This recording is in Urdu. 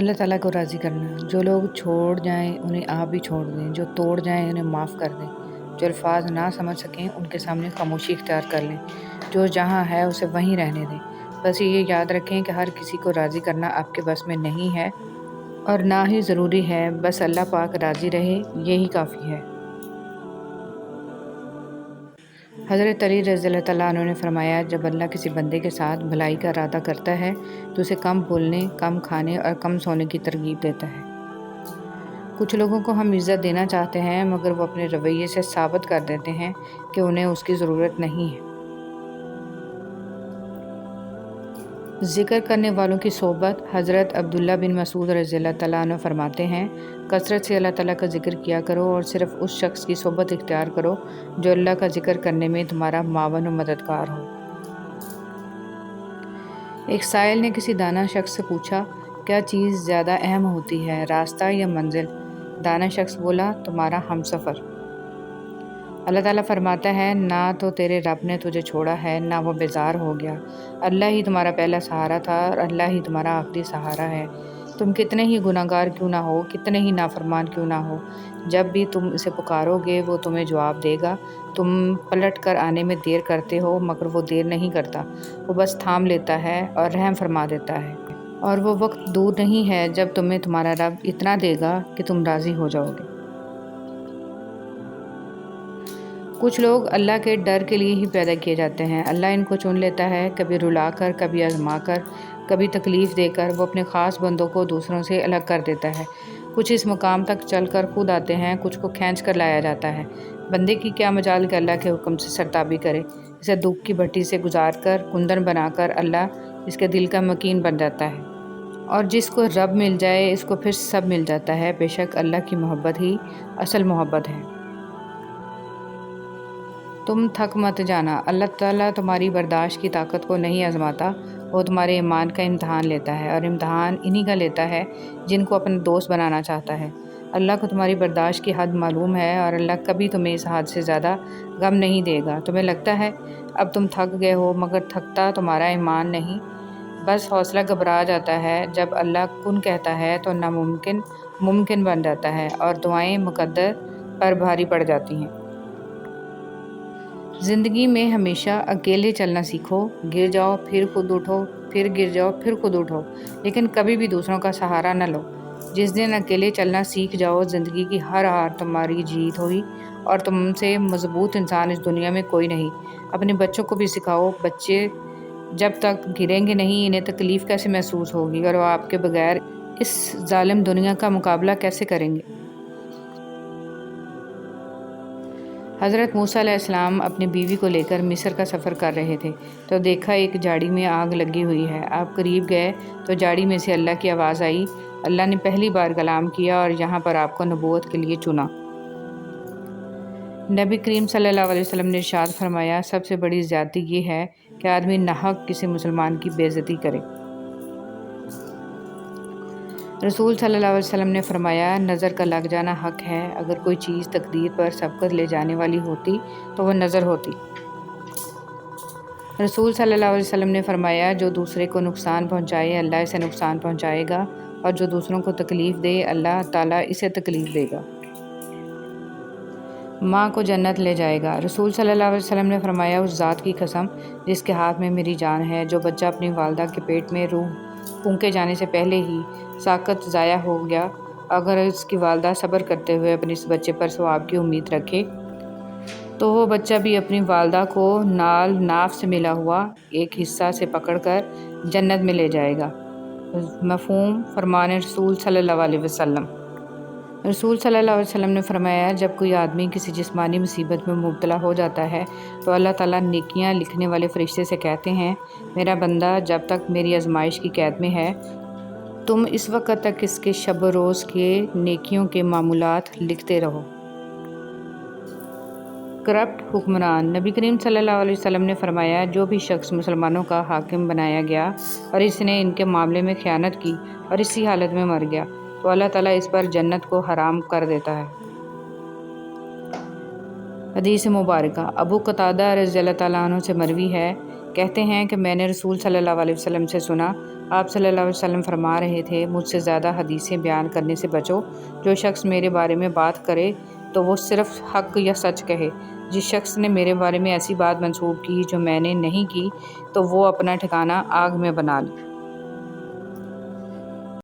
اللہ تعالیٰ کو راضی کرنا۔ جو لوگ چھوڑ جائیں انہیں آپ بھی چھوڑ دیں، جو توڑ جائیں انہیں معاف کر دیں، جو الفاظ نہ سمجھ سکیں ان کے سامنے خاموشی اختیار کر لیں، جو جہاں ہے اسے وہیں رہنے دیں۔ بس یہ یاد رکھیں کہ ہر کسی کو راضی کرنا آپ کے بس میں نہیں ہے اور نہ ہی ضروری ہے، بس اللہ پاک راضی رہے یہی کافی ہے۔ حضرت علی رضی اللہ تعالیٰ عنہ نے فرمایا، جب اللہ کسی بندے کے ساتھ بھلائی کا ارادہ کرتا ہے تو اسے کم بولنے، کم کھانے اور کم سونے کی ترغیب دیتا ہے۔ کچھ لوگوں کو ہم عزت دینا چاہتے ہیں مگر وہ اپنے رویے سے ثابت کر دیتے ہیں کہ انہیں اس کی ضرورت نہیں ہے۔ ذکر کرنے والوں کی صحبت۔ حضرت عبداللہ بن مسعود رضی اللہ تعالیٰ عنہ فرماتے ہیں، کثرت سے اللہ تعالیٰ کا ذکر کیا کرو اور صرف اس شخص کی صحبت اختیار کرو جو اللہ کا ذکر کرنے میں تمہارا معاون و مددگار ہو۔ ایک سائل نے کسی دانا شخص سے پوچھا، کیا چیز زیادہ اہم ہوتی ہے، راستہ یا منزل؟ دانا شخص بولا، تمہارا ہمسفر۔ اللہ تعالیٰ فرماتا ہے، نہ تو تیرے رب نے تجھے چھوڑا ہے نہ وہ بیزار ہو گیا، اللہ ہی تمہارا پہلا سہارا تھا اور اللہ ہی تمہارا آخری سہارا ہے۔ تم کتنے ہی گناہ گار کیوں نہ ہو، کتنے ہی نافرمان کیوں نہ ہو، جب بھی تم اسے پکارو گے وہ تمہیں جواب دے گا۔ تم پلٹ کر آنے میں دیر کرتے ہو مگر وہ دیر نہیں کرتا، وہ بس تھام لیتا ہے اور رحم فرما دیتا ہے، اور وہ وقت دور نہیں ہے جب تمہیں تمہارا رب اتنا دے گا کہ تم راضی ہو جاؤ گے۔ کچھ لوگ اللہ کے ڈر کے لیے ہی پیدا کیے جاتے ہیں، اللہ ان کو چن لیتا ہے، کبھی رلا کر، کبھی آزما کر، کبھی تکلیف دے کر وہ اپنے خاص بندوں کو دوسروں سے الگ کر دیتا ہے۔ کچھ اس مقام تک چل کر خود آتے ہیں، کچھ کو کھینچ کر لایا جاتا ہے۔ بندے کی کیا مجال کہ اللہ کے حکم سے سرتابی کرے، اسے دکھ کی بھٹی سے گزار کر، کندن بنا کر اللہ اس کے دل کا مکین بن جاتا ہے، اور جس کو رب مل جائے اس کو پھر سب مل جاتا ہے۔ بے شک اللہ کی محبت ہی اصل محبت ہے۔ تم تھک مت جانا، اللہ تعالیٰ تمہاری برداشت کی طاقت کو نہیں آزماتا، وہ تمہارے ایمان کا امتحان لیتا ہے، اور امتحان انہی کا لیتا ہے جن کو اپنا دوست بنانا چاہتا ہے۔ اللہ کو تمہاری برداشت کی حد معلوم ہے اور اللہ کبھی تمہیں اس حد سے زیادہ غم نہیں دے گا۔ تمہیں لگتا ہے اب تم تھک گئے ہو مگر تھکتا تمہارا ایمان نہیں، بس حوصلہ گھبرا جاتا ہے۔ جب اللہ کن کہتا ہے تو ناممکن ممکن بن جاتا ہے اور دعائیں مقدر پر بھاری پڑ جاتی ہیں۔ زندگی میں ہمیشہ اکیلے چلنا سیکھو، گر جاؤ پھر خود اٹھو، پھر گر جاؤ پھر خود اٹھو، لیکن کبھی بھی دوسروں کا سہارا نہ لو۔ جس دن اکیلے چلنا سیکھ جاؤ زندگی کی ہر ہار تمہاری جیت ہوئی، اور تم سے مضبوط انسان اس دنیا میں کوئی نہیں۔ اپنے بچوں کو بھی سکھاؤ، بچے جب تک گریں گے نہیں انہیں تکلیف کیسے محسوس ہوگی اور وہ آپ کے بغیر اس ظالم دنیا کا مقابلہ کیسے کریں گے۔ حضرت موسیٰ علیہ السلام اپنی بیوی کو لے کر مصر کا سفر کر رہے تھے تو دیکھا ایک جھاڑی میں آگ لگی ہوئی ہے۔ آپ قریب گئے تو جھاڑی میں سے اللہ کی آواز آئی، اللہ نے پہلی بار کلام کیا اور یہاں پر آپ کو نبوت کے لیے چنا۔ نبی کریم صلی اللہ علیہ وسلم نے ارشاد فرمایا، سب سے بڑی زیادتی یہ ہے کہ آدمی ناحق کسی مسلمان کی بے عزتی کرے۔ رسول صلی اللہ علیہ وسلم نے فرمایا، نظر کا لگ جانا حق ہے، اگر کوئی چیز تقدیر پر سبقت لے جانے والی ہوتی تو وہ نظر ہوتی۔ رسول صلی اللہ علیہ وسلم نے فرمایا، جو دوسرے کو نقصان پہنچائے اللہ اسے نقصان پہنچائے گا، اور جو دوسروں کو تکلیف دے اللہ تعالیٰ اسے تکلیف دے گا۔ ماں کو جنت لے جائے گا۔ رسول صلی اللہ علیہ وسلم نے فرمایا، اس ذات کی قسم جس کے ہاتھ میں میری جان ہے، جو بچہ اپنی والدہ کے پیٹ میں روح پھونکے جانے سے پہلے ہی ساقط ضائع ہو گیا، اگر اس کی والدہ صبر کرتے ہوئے اپنے اس بچے پر ثواب کی امید رکھے تو وہ بچہ بھی اپنی والدہ کو نال ناف سے ملا ہوا ایک حصہ سے پکڑ کر جنت میں لے جائے گا۔ مفہوم فرمان رسول صلی اللہ علیہ وسلم۔ رسول صلی اللہ علیہ وسلم نے فرمایا، جب کوئی آدمی کسی جسمانی مصیبت میں مبتلا ہو جاتا ہے تو اللہ تعالیٰ نیکیاں لکھنے والے فرشتے سے کہتے ہیں، میرا بندہ جب تک میری آزمائش کی قید میں ہے تم اس وقت تک اس کے شب و روز کے نیکیوں کے معمولات لکھتے رہو۔ کرپٹ حکمران۔ نبی کریم صلی اللہ علیہ وسلم نے فرمایا، جو بھی شخص مسلمانوں کا حاکم بنایا گیا اور اس نے ان کے معاملے میں خیانت کی اور اسی حالت میں مر گیا تو اللہ تعالیٰ اس پر جنت کو حرام کر دیتا ہے۔ حدیث مبارکہ۔ ابو قتادہ رضی اللہ تعالیٰ عنہ سے مروی ہے، کہتے ہیں کہ میں نے رسول صلی اللہ علیہ وسلم سے سنا، آپ صلی اللہ علیہ وسلم فرما رہے تھے، مجھ سے زیادہ حدیثیں بیان کرنے سے بچو۔ جو شخص میرے بارے میں بات کرے تو وہ صرف حق یا سچ کہے۔ جس شخص نے میرے بارے میں ایسی بات منسوب کی جو میں نے نہیں کی تو وہ اپنا ٹھکانہ آگ میں بنا لے۔